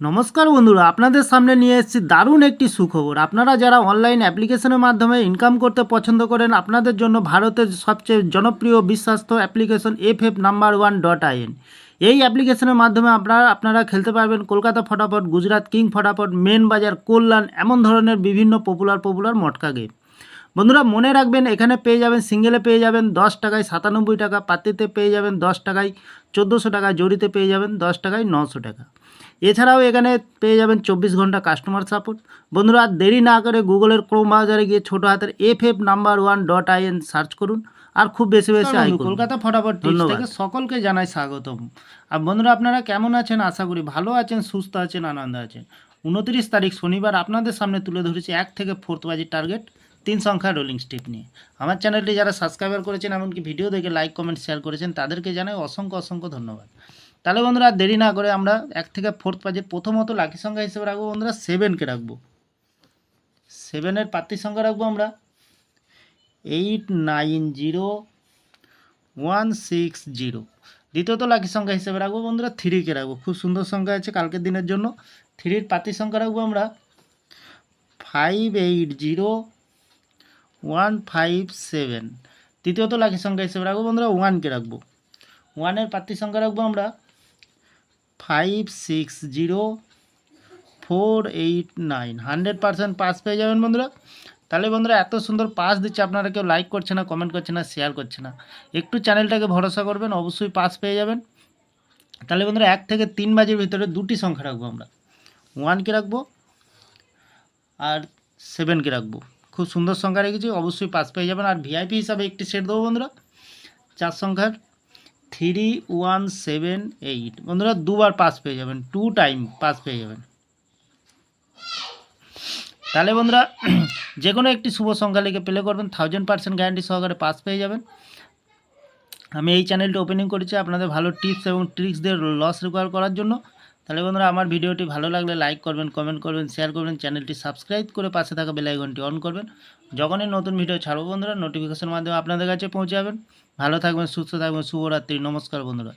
নমস্কার বন্ধুরা, আপনাদের সামনে নিয়ে এসেছি দারুণ একটি সুখবর। আপনারা যারা অনলাইন অ্যাপ্লিকেশনের মাধ্যমে ইনকাম করতে পছন্দ করেন, আপনাদের জন্য ভারতের সবচেয়ে জনপ্রিয় বিশ্বস্ত অ্যাপ্লিকেশন FF No.1.in। এই অ্যাপ্লিকেশনের মাধ্যমে আপনারা খেলতে পারবেন কলকাতা ফটাফট, গুজরাট কিং ফটাফট, মেন বাজার, কল্যাণ, এমন ধরনের বিভিন্ন পপুলার মটকা গেম। বন্ধুরা মনে রাখবেন, এখানে পেয়ে যাবেন সিঙ্গেলে পেয়ে যাবেন 10 টাকায় 97 টাকা, পাতিতে পেয়ে যাবেন 10 টাকায় 1400 টাকা, জড়িতে পেয়ে যাবেন 10 টাকায় 900 টাকা। এছাড়াও এখানে পেয়ে যাবেন 24 ঘন্টা কাস্টমার সাপোর্ট। বন্ধুরা আর দেরি না করে গুগলের ক্রোম ব্রাউজারে গিয়ে ছোটো হাতের FF No.1.in সার্চ করুন আর খুব বেশি কলকাতা ফটাফট টিপস থেকে সকলকে জানাই স্বাগতম। আর বন্ধুরা আপনারা কেমন আছেন? আশা করি ভালো আছেন, সুস্থ আছেন, আনন্দে আছেন। 29 তারিখ শনিবার আপনাদের সামনে তুলে ধরেছি 1 থেকে 4th বাজির টার্গেট 3 সংখ্যার রোলিং স্টিপ নিয়ে। আমার চ্যানেলটি যারা সাবস্ক্রাইবার করেছেন, এমনকি ভিডিও দেখে লাইক কমেন্ট শেয়ার করেছেন, তাদেরকে জানাই অসংখ্য ধন্যবাদ। তাহলে বন্ধুরা আর দেরি না করে আমরা 1 থেকে 4th বাজে প্রথমত লাকি সংখ্যা হিসেবে রাখবো বন্ধুরা 7কে রাখবো। 7-এর প্রার্থী সংখ্যা রাখবো আমরা 890160। দ্বিতীয়ত লাকি সংখ্যা হিসেবে রাখবো বন্ধুরা 3কে রাখবো। খুব সুন্দর সংখ্যা আছে কালকের দিনের জন্য। 3-এর প্রার্থী সংখ্যা রাখবো আমরা 580157। তৃতীয়ত লাকি সংখ্যা হিসেবে রাখবো বন্ধুরা 1কে রাখবো। 1-এর প্রার্থী সংখ্যা রাখবো আমরা 560489। 100% পাস পেয়ে যাবেন বন্ধুরা। তাহলে বন্ধুরা এত সুন্দর পাস দিচ্ছে, আপনারা কেউ লাইক করছে না, কমেন্ট করছে না, শেয়ার করছে না। একটু চ্যানেলটাকে ভরসা করবেন, অবশ্যই পাস পেয়ে যাবেন। তাহলে বন্ধুরা 1 থেকে 3 বাজির ভিতরে দুটি সংখ্যা রাখবো আমরা, 1কে রাখবো আর 7কে রাখবো। খুব সুন্দর সংখ্যা রেখেছি, অবশ্যই পাস পেয়ে যাবেন। আর ভিআইপি হিসাবে একটি সেট দেবো বন্ধুরা 4 সংখ্যার 3178। বন্ধুরা দুবার পাস পেয়ে যাবেন, 2 টাইম পাস পেয়ে যাবেন। তাহলে বন্ধুরা যে কোনো একটি শুভ সংখ্যা লিখে প্লে করবেন, 1000% গ্যারান্টি সহকারে পাস পেয়ে যাবেন। আমি এই চ্যানেলটি ওপেনিং করেছি আপনাদের ভালো টিপস এবং ট্রিক্স দিয়ে লস রিকভার করার জন্য। তাহলে বন্ধুরা আমার ভিডিওটি ভালো লাগলে লাইক করবেন, কমেন্ট করবেন, শেয়ার করবেন, চ্যানেলটি সাবস্ক্রাইব করে পাশে থাকা বেল আইকনটি অন করবেন। যখনই নতুন ভিডিও ছাড়বো বন্ধুরা নোটিফিকেশনের মাধ্যমে আপনাদের কাছে পৌঁছে যাবেন। ভালো থাকবেন, সুস্থ থাকবেন, শুভরাত্রি, নমস্কার বন্ধুরা।